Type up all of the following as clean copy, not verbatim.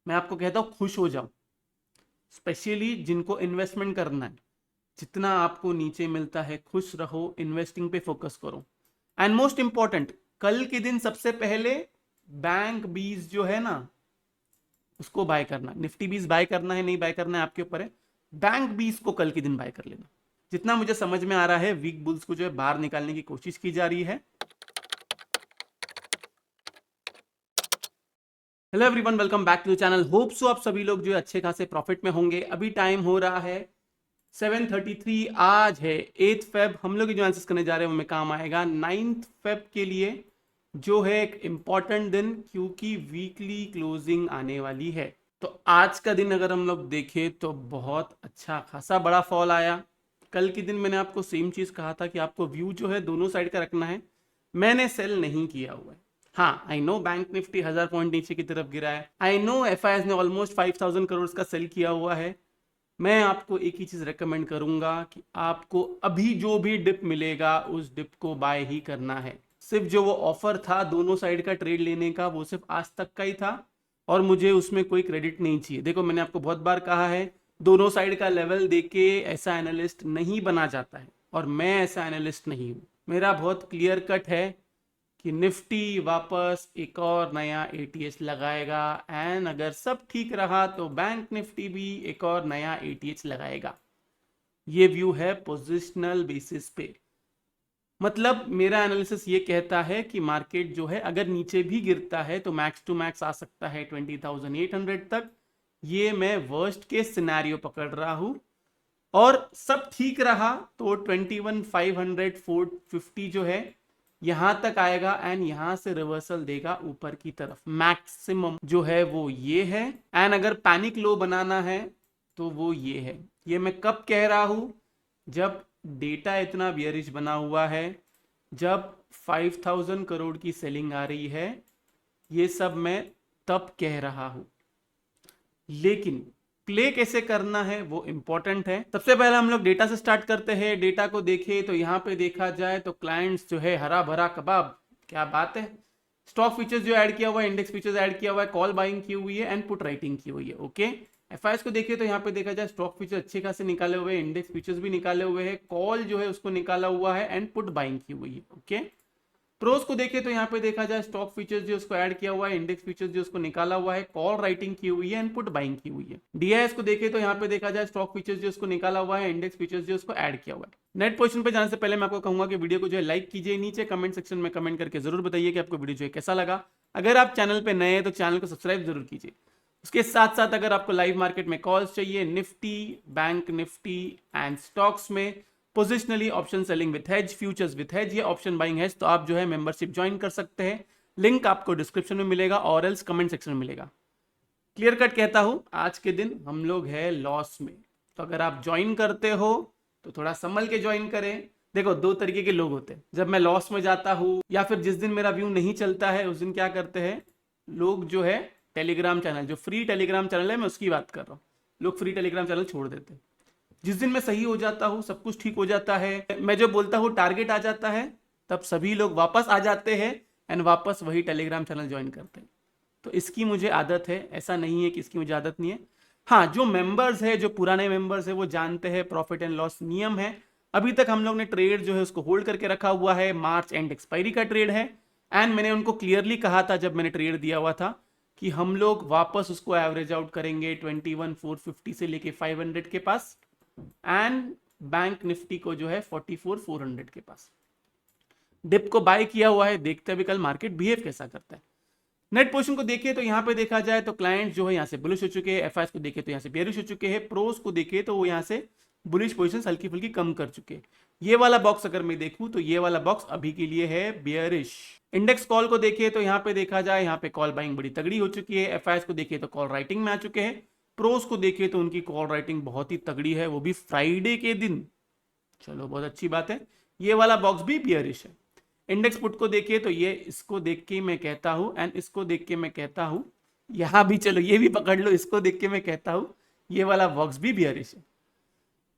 मैं आपको कहता हूं खुश हो जाओ, स्पेशली जिनको इन्वेस्टमेंट करना है। जितना आपको नीचे मिलता है खुश रहो, इन्वेस्टिंग पे फोकस करो। एंड मोस्ट इंपॉर्टेंट, कल के दिन सबसे पहले बैंक बीज जो है ना उसको बाय करना। निफ्टी बीज बाय करना है नहीं बाय करना है आपके ऊपर है। बैंक बीज को कल के दिन बाय कर लेना। जितना मुझे समझ में आ रहा है वीक बुल्स को जो है बाहर निकालने की कोशिश की जा रही है। Hello everyone, welcome back to the channel. Hope so आप सभी लोग जो है अच्छे खासे प्रॉफिट में होंगे। अभी टाइम हो रहा है 7:33। आज है 8 फेब। हम लोग जो एनालिसिस करने जा रहे हैं वो में काम आएगा 9 फेब के लिए, जो है एक इंपॉर्टेंट दिन, क्योंकि वीकली क्लोजिंग आने वाली है। तो आज का दिन अगर हम लोग देखें तो बहुत अच्छा खासा बड़ा फॉल आया। कल के दिन मैंने आपको सेम चीज कहा था कि आपको व्यू जो है दोनों साइड का रखना है। मैंने सेल नहीं किया हुआ है। हाँ, I know bank Nifty 1000 point नीचे की तरफ गिरा है। आई नो एफआईएस ने ऑलमोस्ट 5000 करोड़ का सेल किया हुआ है। मैं आपको एक ही चीज रेकमेंड करूंगा कि आपको अभी जो भी डिप मिलेगा उस डिप को बाय ही करना है। सिर्फ जो वो ऑफर था दोनों साइड का ट्रेड लेने का, वो सिर्फ आज तक का ही था और मुझे उसमें कोई क्रेडिट नहीं चाहिए। देखो, मैंने आपको बहुत बार कहा है दोनों साइड का लेवल देके ऐसा एनालिस्ट नहीं बना जाता है, और मैं ऐसा एनालिस्ट नहीं हूं। मेरा बहुत क्लियर कट है कि निफ्टी वापस एक और नया एटीएच लगाएगा, एंड अगर सब ठीक रहा तो बैंक निफ्टी भी एक और नया एटीएच लगाएगा। ये व्यू है पोजिशनल बेसिस पे। मतलब मेरा एनालिसिस ये कहता है कि मार्केट जो है अगर नीचे भी गिरता है तो मैक्स टू मैक्स आ सकता है 20,800 तक। ये मैं वर्स्ट केस सिनेरियो पकड़ रहा हूं, और सब ठीक रहा तो 21,500 450 जो है यहां तक आएगा, एंड यहां से रिवर्सल देगा ऊपर की तरफ। मैक्सिमम जो है वो ये है, एंड अगर पैनिक लो बनाना है तो वो ये है। ये मैं कब कह रहा हूं? जब डेटा इतना बियरिश बना हुआ है, जब 5000 करोड़ की सेलिंग आ रही है, ये सब मैं तब कह रहा हूं। लेकिन प्ले कैसे करना है वो इंपॉर्टेंट है। सबसे पहले हम लोग डेटा से स्टार्ट करते हैं। डेटा को देखें तो यहां पे देखा जाए तो क्लाइंट्स जो है हरा भरा कबाब, क्या बात है। स्टॉक फीचर्स जो ऐड किया हुआ है, इंडेक्स फीचर्स ऐड किया हुआ है, कॉल बाइंग की हुई है एंड पुट राइटिंग की हुई है। ओके, एफआईएस को देखिए तो यहाँ पे देखा जाए स्टॉक फीचर अच्छे खासे निकाले हुए हैं, इंडेक्स फीचर्स भी निकाले हुए हैं, कॉल जो है उसको निकाला हुआ है एंड पुट बाइंग की हुई है। ओके, प्रोस को देखें तो यहाँ पे देखा जाए स्टॉक फीचर्स जो उसको ऐड किया हुआ है, इंडेक्स फीचर्स जो उसको निकाला हुआ है, कॉल राइटिंग की हुई है, इनपुट बाइंग की हुई है। डीआईएस को देखें तो यहाँ पे देखा जाए स्टॉक फीचर्स जो उसको निकाला हुआ है, इंडेक्स फीचर्स जो उसको ऐड किया हुआ है। नेट पोजीशन पे जाने से पहले मैं आपको कहूंगा कि वीडियो को जो है लाइक कीजिए, नीचे कमेंट सेक्शन में कमेंट करके जरूर बताइए कि आपको वीडियो जो है कैसा लगा। अगर आप चैनल पे नए हैं तो चैनल को सब्सक्राइब जरूर कीजिए। उसके साथ साथ अगर आपको लाइव मार्केट में कॉल्स चाहिए Nifty, bank Nifty and stocks में, positionally option selling with hedge, futures with hedge, ये ऑप्शन बाइंग हेज, तो आप जो है मेंबरशिप ज्वाइन कर सकते हैं। लिंक आपको डिस्क्रिप्शन में मिलेगा और एल्स कमेंट सेक्शन में मिलेगा। क्लियर कट कहता हूं, आज के दिन हम लोग है लॉस में, तो अगर आप ज्वाइन करते हो तो थोड़ा संभल के ज्वाइन करें। देखो, दो तरीके के लोग होते हैं। जब मैं लॉस में जाता हूं या फिर जिस दिन मेरा व्यू नहीं चलता है उस दिन क्या करते हैं लोग, जो है टेलीग्राम चैनल, जो फ्री टेलीग्राम चैनल है मैं उसकी बात कर रहा हूं, लोग फ्री टेलीग्राम चैनल छोड़ देते हैं। जिस दिन मैं सही हो जाता हूं, सब कुछ ठीक हो जाता है, मैं जो बोलता हूं टारगेट आ जाता है, तब सभी लोग वापस आ जाते हैं एंड वापस वही टेलीग्राम चैनल ज्वाइन करते हैं। तो इसकी मुझे आदत है, ऐसा नहीं है कि इसकी मुझे आदत नहीं है। हाँ, जो मेंबर्स है, जो पुराने मेंबर्स है वो जानते हैं प्रॉफिट एंड लॉस नियम है। अभी तक हम लोग ने ट्रेड जो है उसको होल्ड करके रखा हुआ है, मार्च एंड एक्सपायरी का ट्रेड है। एंड मैंने उनको क्लियरली कहा था जब मैंने ट्रेड दिया हुआ था कि हम लोग वापस उसको एवरेज आउट करेंगे 21,450 से लेके 500 के पास, एंड बैंक निफ्टी को जो है 44,400 के पास। डिप को बाय किया हुआ है, देखते हैं अभी कल मार्केट बिहेव कैसा करता है। नेट पोजीशन को देखिए तो यहां पे देखा जाए तो क्लाइंट जो है यहां से बुलिश हो चुके हैं, एफआईएस को देखिए तो यहां से बेयरिश हो चुके हैं, प्रोस को देखिए तो वो यहां से बुलिश पोजीशन हल्की फुल्की कम कर चुके हैं। ये वाला बॉक्स अगर मैं देखूं तो ये वाला बॉक्स अभी के लिए है बेयरिश। इंडेक्स कॉल को देखिए तो यहां पे देखा जाए यहाँ पे कॉल बाइंग बड़ी तगड़ी हो चुकी है, एफआईएस को देखिए तो कॉल राइटिंग में आ चुके हैं, प्रोस को देखिए तो उनकी कॉल राइटिंग बहुत ही तगड़ी है, वो भी फ्राइडे के दिन। चलो, बहुत अच्छी बात है। ये वाला बॉक्स भी बियरिश है। इंडेक्स पुट को देखिए तो ये, इसको देख के मैं कहता हूं, एंड इसको देख के मैं कहता हूं, यहां भी चलो ये भी पकड़ लो, इसको देख के मैं कहता हूं ये वाला बॉक्स भी बियरिश है।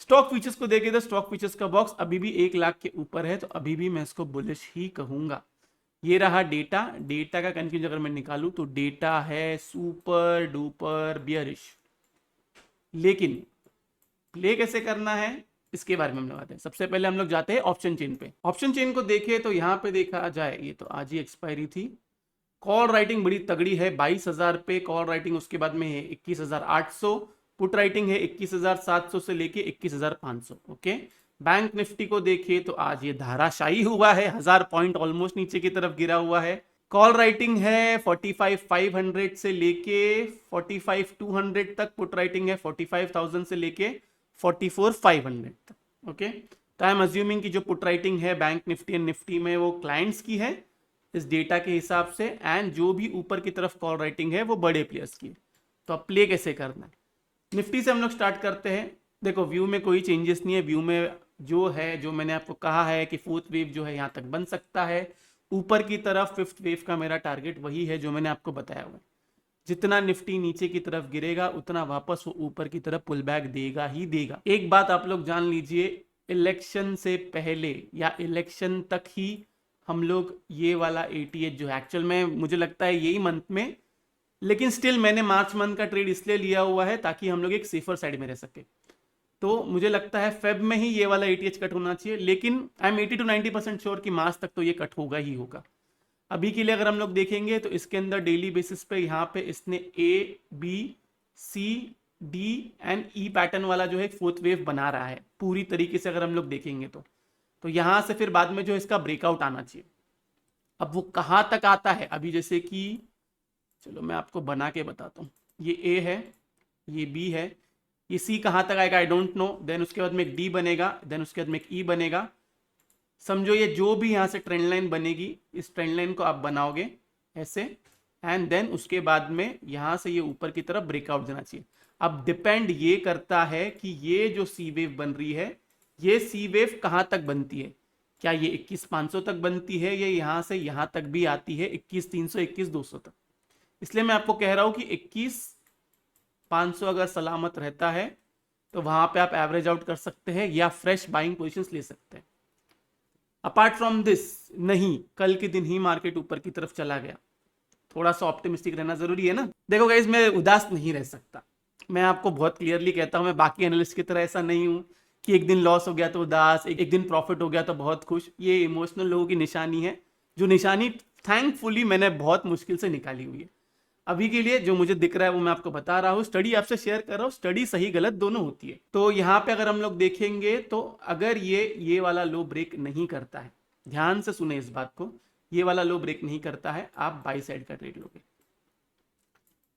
स्टॉक फीचर्स को देखिए तो स्टॉक फीचर्स का बॉक्स अभी भी 1 लाख के ऊपर है, तो अभी भी मैं इसको बुलिश ही कहूंगा। ये रहा डेटा। डेटा का कंफ्यूजन अगर मैं निकालूं तो डेटा है सुपर डुपर बियरिश, लेकिन प्ले कैसे करना है इसके बारे में हम लोग आते हैं। सबसे पहले हम लोग जाते हैं ऑप्शन चेन पे। ऑप्शन चेन को देखें तो यहाँ पे देखा जाए, ये तो आज ही एक्सपायरी थी। कॉल राइटिंग बड़ी तगड़ी है 22,000 पे कॉल राइटिंग, उसके बाद में है 21,800। पुट राइटिंग है 21,700 से लेके 21,500। ओके, बैंक निफ्टी को देखिए तो आज ये धाराशाही हुआ है, 1000 पॉइंट ऑलमोस्ट नीचे की तरफ गिरा हुआ है। कॉल राइटिंग है 45,500 से लेके 45,200 तक। पुट राइटिंग है 45,000 से लेके 44,500 तक। ओके, तो आई एम अज्यूमिंग कि जो पुट राइटिंग है बैंक निफ्टी एंड निफ्टी में वो क्लाइंट्स की है इस डेटा के हिसाब से, एंड जो भी ऊपर की तरफ कॉल राइटिंग है वो बड़े प्लेयर्स की है। तो अब प्ले कैसे करना है, निफ्टी से हम लोग स्टार्ट करते हैं। देखो व्यू में कोई चेंजेस नहीं है, व्यू में जो है, जो मैंने आपको कहा है कि फोर्थ वेव जो है यहाँ तक बन सकता है ऊपर की तरफ। फिफ्थ वेव का मेरा टारगेट वही है जो मैंने आपको बताया हुआ है। जितना निफ्टी नीचे की तरफ गिरेगा उतना वापस वो ऊपर की तरफ पुल बैक देगा ही देगा। एक बात आप लोग जान लीजिए, इलेक्शन से पहले या इलेक्शन तक ही हम लोग ये वाला एटीएच जो है, एक्चुअल में मुझे लगता है यही मंथ में, लेकिन स्टिल मैंने मार्च मंथ का ट्रेड इसलिए लिया हुआ है ताकि हम लोग एक सेफर साइड में रह सके। तो मुझे लगता है फेब में ही ये वाला एटीएच कट होना चाहिए, लेकिन आई एम 80 to 90% श्योर कि मार्च तक तो ये कट होगा ही होगा। अभी के लिए अगर हम लोग देखेंगे तो इसके अंदर डेली बेसिस पे यहाँ पे इसने A B C D and E pattern वाला जो है फोर्थ वेव बना रहा है पूरी तरीके से। अगर हम लोग देखेंगे तो यहाँ से फिर बाद में जो इसका ब्रेकआउट आना चाहिए। अब वो कहाँ तक आता है, अभी जैसे कि चलो मैं आपको बना के बताता हूँ। ये ए है, ये बी है, ये सी कहाँ तक आएगा आई डोंट नो। देन उसके बाद में एक डी बनेगा, देन उसके बाद में एक ई बनेगा। समझो ये जो भी यहाँ से ट्रेंड लाइन बनेगी, इस ट्रेंड लाइन को आप बनाओगे ऐसे, एंड देन उसके बाद में यहाँ से ये ऊपर की तरफ ब्रेकआउट देना चाहिए। अब डिपेंड ये करता है कि ये जो सी वेव बन रही है, ये सी वेव कहाँ तक बनती है। क्या ये 21,500 तक बनती है, या यहाँ से यहाँ तक भी आती है 21,300 21,200 तक। इसलिए मैं आपको कह रहा हूँ कि 21,500 अगर सलामत रहता है तो वहां पे आप एवरेज आउट कर सकते हैं या फ्रेश बाइंग पोजीशंस ले सकते हैं। अपार्ट फ्रॉम दिस नहीं, कल के दिन ही मार्केट ऊपर की तरफ चला गया, थोड़ा सा ऑप्टिमिस्टिक रहना जरूरी है ना। देखो गाइस, मैं उदास नहीं रह सकता, मैं आपको बहुत क्लियरली कहता हूं। मैं बाकी एनालिस्ट की तरह ऐसा नहीं हूं कि एक दिन लॉस हो गया तो उदास, एक दिन प्रॉफिट हो गया तो बहुत खुश। ये इमोशनल लोगों की निशानी है, जो निशानी थैंकफुली मैंने बहुत मुश्किल से निकाली हुई है। अभी के लिए जो मुझे दिख रहा है वो मैं आपको बता रहा हूँ, स्टडी आपसे शेयर कर रहा हूँ। स्टडी सही गलत दोनों होती है। तो यहाँ पे अगर हम लोग देखेंगे तो अगर ये वाला लो ब्रेक नहीं करता है, ध्यान से सुने इस बात को, ये वाला लो ब्रेक नहीं करता है, आप बाई साइड का ट्रेड लोगे।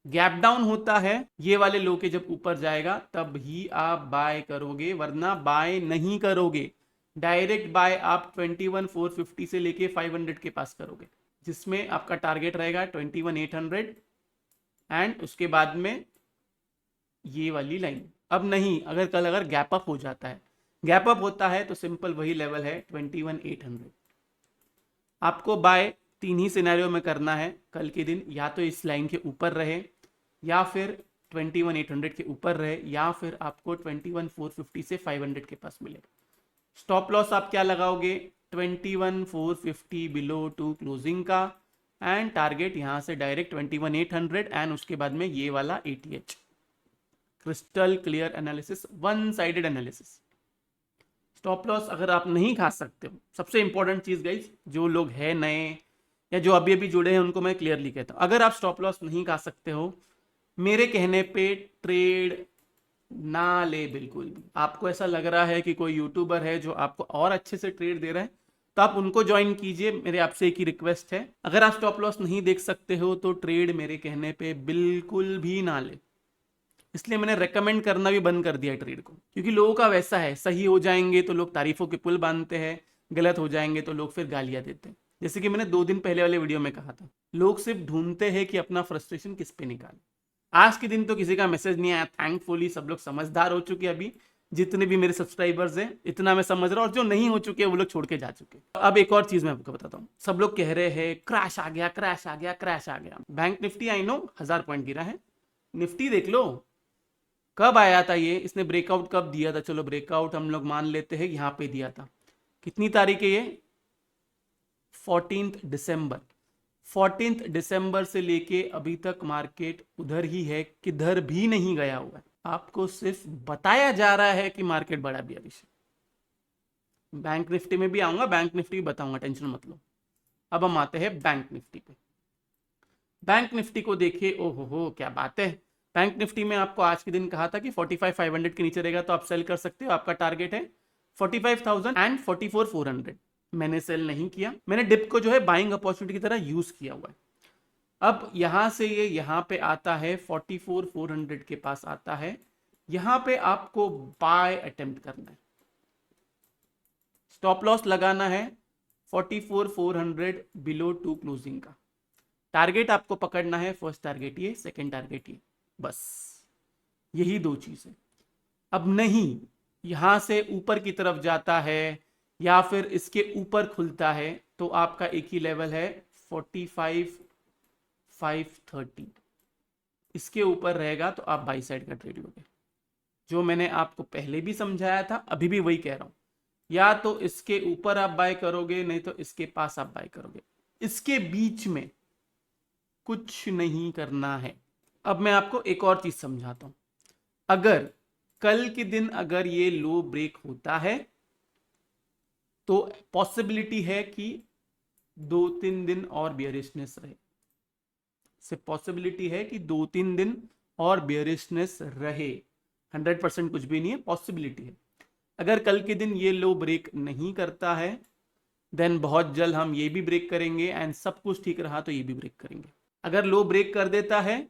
गैप डाउन होता है ये वाले लो के जब ऊपर जाएगा तब ही आप बाय करोगे, वरना बाय नहीं करोगे। डायरेक्ट बाय आप 21,450 से लेके 500 के पास करोगे, जिसमें आपका टारगेट रहेगा 21,800 एंड उसके बाद में ये वाली लाइन। अब नहीं, अगर गैप अप हो जाता है, गैप अप होता है तो सिंपल वही लेवल है 21,800। आपको बाय तीन ही सिनेरियो में करना है कल के दिन, या तो इस लाइन के ऊपर रहे, या फिर 21,800 के ऊपर रहे, या फिर आपको 21,450 से 500 के पास मिलेगा। स्टॉप लॉस आप क्या लगाओगे, 21,450 बिलो टू क्लोजिंग का, एंड टारगेट यहां से डायरेक्ट 21,800 एंड उसके बाद में ये वाला ATH. Crystal clear analysis, one sided analysis. Stop loss अगर आप नहीं खा सकते हो, सबसे इंपॉर्टेंट चीज गाइस, जो लोग हैं नए या जो अभी अभी जुड़े हैं उनको मैं क्लियरली कहता हूं, अगर आप स्टॉप लॉस नहीं खा सकते हो, मेरे कहने पे ट्रेड ना ले बिल्कुल भी। आपको ऐसा लग रहा है कि कोई यूट्यूबर है जो आपको और अच्छे से ट्रेड दे रहा है तो आप उनको ज्वाइन कीजिए। मेरे आपसे एक ही रिक्वेस्ट है, अगर आप स्टॉप लॉस नहीं देख सकते हो तो ट्रेड मेरे कहने पे बिल्कुल भी ना ले। इसलिए मैंने रेकमेंड करना भी बंद कर दिया ट्रेड को, क्योंकि लोगों का वैसा है, सही हो जाएंगे तो लोग तारीफों के पुल बांधते हैं, गलत हो जाएंगे तो लोग फिर गालियां देते हैं। जैसे कि मैंने 2 दिन पहले वाले वीडियो में कहा था, लोग सिर्फ ढूंढते हैं कि अपना फ्रस्ट्रेशन किस पे निकाले। आज के दिन तो किसी का मैसेज नहीं आया, थैंकफुली सब लोग समझदार हो चुके हैं। अभी जितने भी मेरे सब्सक्राइबर्स हैं इतना मैं समझ रहा हूँ, और जो नहीं हो चुके वो लोग छोड़ के जा चुके। अब एक और चीज मैं आपको बताता हूँ, सब लोग कह रहे हैं क्रैश आ गया, क्रैश आ गया, क्रैश आ गया। Bank Nifty I know 1000 point गिरा है, निफ्टी देख लो कब आया था ये, इसने ब्रेकआउट कब दिया था। चलो ब्रेकआउट हम लोग मान लेते हैं यहाँ पे दिया था, कितनी तारीख है ये, 14 दिसंबर से लेके अभी तक मार्केट उधर ही है, किधर भी नहीं गया हुआ है। आपको सिर्फ बताया जा रहा है कि मार्केट बड़ा बेयरिश है। बैंक निफ्टी में भी आऊंगा, बैंक निफ्टी भी बताऊंगा, टेंशन मत लो। अब हम आते हैं बैंक निफ्टी पे। बैंक निफ्टी को देखिए, ओहो हो क्या बात है। बैंक निफ्टी में आपको आज के दिन कहा था कि 45,500 के नीचे रहेगा तो आप सेल कर सकते हो। आपका टारगेट है 45,000 एंड 44,400। मैंने सेल नहीं किया, मैंने डिप को जो है बाइंग अपॉर्चुनिटी की तरह यूज किया हुआ है। अब यहां से ये यहां पे आता है 44,400 के पास आता है। यहां पे आपको बाय अटेम्प्ट करना है, स्टॉप लॉस लगाना है 44,400 बिलो 2 क्लोजिंग का। टारगेट आपको पकड़ना है, फर्स्ट टारगेट ये, सेकंड टारगेट ये, बस यही 2 चीजें। अब नहीं यहां से ऊपर की तरफ जाता है या फिर इसके ऊपर खुलता है तो आपका एक ही लेवल है 45,530। इसके ऊपर रहेगा तो आप बाई साइड का ट्रेड लोगे। जो मैंने आपको पहले भी समझाया था, अभी भी वही कह रहा हूं, या तो इसके ऊपर आप बाय करोगे, नहीं तो इसके पास आप बाय करोगे। इसके बीच में कुछ नहीं करना है। अब मैं आपको एक और चीज समझाता हूं। अगर कल के दिन अगर ये लो ब्रेक होता है तो पॉसिबिलिटी है कि 2-3 दिन और बियरिशनेस रहे। सिर्फ पॉसिबिलिटी है कि 2-3 दिन और बियरिशनेस रहे, 100% कुछ भी नहीं है, पॉसिबिलिटी है। अगर कल के दिन ये लो ब्रेक नहीं करता है देन बहुत जल्द हम ये भी ब्रेक करेंगे एंड सब कुछ ठीक रहा तो ये भी ब्रेक करेंगे। अगर लो ब्रेक कर देता है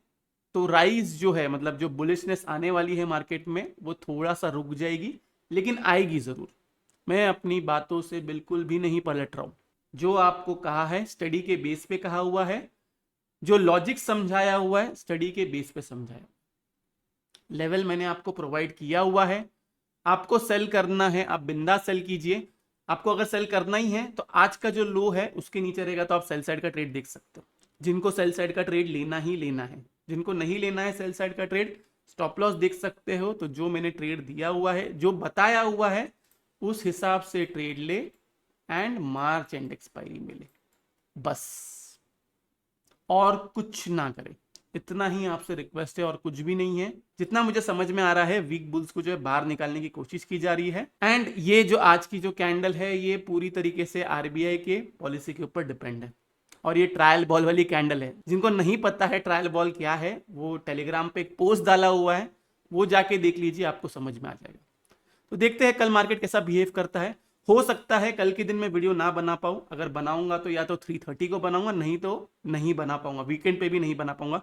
तो राइज जो है, मतलब जो बुलिशनेस आने वाली है मार्केट में, वो थोड़ा सा रुक जाएगी, लेकिन आएगी जरूर। मैं अपनी बातों से बिल्कुल भी नहीं पलट रहा हूं। जो आपको कहा है स्टडी के बेस पे कहा हुआ है, जो लॉजिक समझाया हुआ है स्टडी के बेस पे समझाया। लेवल मैंने आपको प्रोवाइड किया हुआ है। आपको सेल करना है, आप बिंदास सेल कीजिए। आपको अगर सेल करना ही है तो आज का जो लो है उसके नीचे रहेगा तो आप सेल साइड का ट्रेड देख सकते हो। जिनको सेल साइड का ट्रेड लेना ही लेना है, जिनको नहीं लेना है सेल साइड का ट्रेड, स्टॉप लॉस देख सकते हो। तो जो मैंने ट्रेड दिया हुआ है, जो बताया हुआ है, उस हिसाब से ट्रेड ले एंड मार्च एंड एक्सपायरी में ले, बस और कुछ ना करे। इतना ही आपसे रिक्वेस्ट है और कुछ भी नहीं है। जितना मुझे समझ में आ रहा है वीक बुल्स को जो है बाहर निकालने की कोशिश की जा रही है। एंड ये जो आज की जो कैंडल है ये पूरी तरीके से आरबीआई के पॉलिसी के ऊपर डिपेंड है। और ये ट्रायल बॉल वाली कैंडल है। जिनको नहीं पता है ट्रायल बॉल क्या है, वो टेलीग्राम पे एक पोस्ट डाला हुआ है, वो जाके देख लीजिए, आपको समझ में आ जाएगा। तो देखते हैं कल मार्केट कैसा बिहेव करता है। हो सकता है कल के दिन में वीडियो ना बना पाऊं, अगर बनाऊंगा तो या तो 3:30 को बनाऊंगा, नहीं तो नहीं बना पाऊंगा, वीकेंड पे भी नहीं बना पाऊंगा।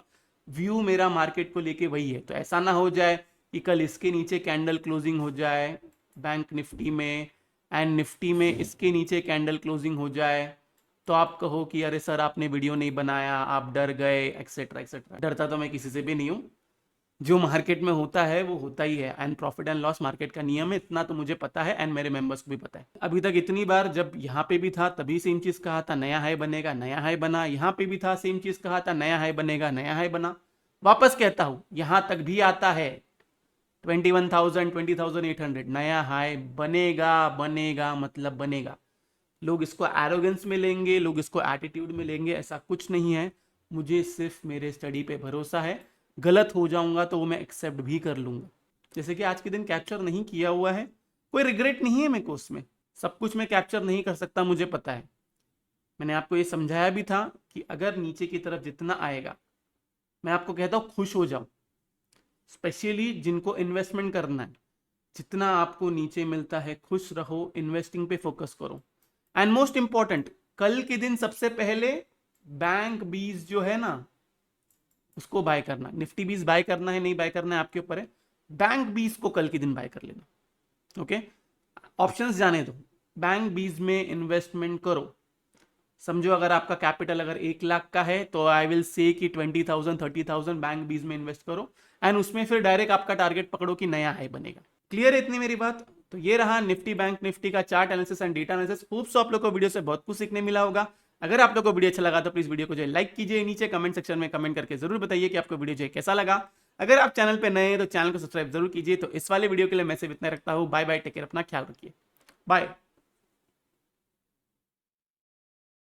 व्यू मेरा मार्केट को लेके वही है। तो ऐसा ना हो जाए कि कल इसके नीचे कैंडल क्लोजिंग हो जाए बैंक निफ्टी में एंड निफ्टी में इसके नीचे कैंडल क्लोजिंग हो जाए तो आप कहो कि अरे सर आपने वीडियो नहीं बनाया, आप डर गए, एक्सेट्रा एक्सेट्रा। डरता तो मैं किसी से भी नहीं हूं। जो मार्केट में होता है वो होता ही है and profit and loss market का नियम है, इतना तो मुझे पता है एंड मेरे मेंबर्स को भी पता है। अभी तक इतनी बार जब यहाँ पे भी था तभी सेम चीज कहा था, नया हाई बनेगा, नया हाई बना। यहाँ पे भी था सेम चीज कहा था, नया हाई बनेगा, नया हाई बना। वापस कहता हूं यहां तक भी आता है 21,000 20,800 नया हाई बनेगा, बनेगा मतलब बनेगा। लोग इसको एरोगेंस में लेंगे, लोग इसको एटीट्यूड में लेंगे, ऐसा कुछ नहीं है। मुझे सिर्फ मेरे स्टडी पे भरोसा है। गलत हो जाऊंगा तो वो मैं एक्सेप्ट भी कर लूंगा। जैसे कि आज के दिन कैप्चर नहीं किया हुआ है, कोई रिग्रेट नहीं है मेरे को उसमें। सब कुछ मैं कैप्चर नहीं कर सकता, मुझे पता है। मैंने आपको ये समझाया भी था कि अगर नीचे की तरफ जितना आएगा, मैं आपको कहता हूँ खुश हो जाओ। स्पेशली जिनको इन्वेस्टमेंट करना है, जितना आपको नीचे मिलता है खुश रहो, इन्वेस्टिंग पे फोकस करो। एंड मोस्ट इंपॉर्टेंट, कल के दिन सबसे पहले बैंक बीज जो है ना उसको बाय करना। निफ्टी बीज बाय करना है नहीं बाय करना है आपके ऊपर है। बैंक बीज को कल के दिन बाय कर लेना। ओके, ऑप्शंस जाने दो, बैंक बीज में इन्वेस्टमेंट करो। समझो अगर आपका कैपिटल अगर 1 लाख का है तो आई विल से कि 20,000 30,000 बैंक बीज में इन्वेस्ट करो एंड उसमें फिर डायरेक्ट आपका टारगेट पकड़ो कि नया हाई बनेगा। क्लियर है इतनी मेरी बात? तो ये रहा निफ्टी बैंक निफ्टी का chart analysis and data analysis. Hope so आप लोग को वीडियो से बहुत कुछ सीखने मिला होगा। अगर आप लोग को वीडियो अच्छा लगा तो प्लीज वीडियो को जो लाइक कीजिए, नीचे कमेंट सेक्शन में कमेंट करके जरूर बताइए कि आपको वीडियो जो कैसा लगा। अगर आप चैनल पे नए हैं तो चैनल को सब्सक्राइब जरूर कीजिए। तो इस वाले वीडियो के लिए मैं सिर्फ इतना रखता हूँ। बाय बाय, टेक केयर, अपना ख्याल रखिए, बाय।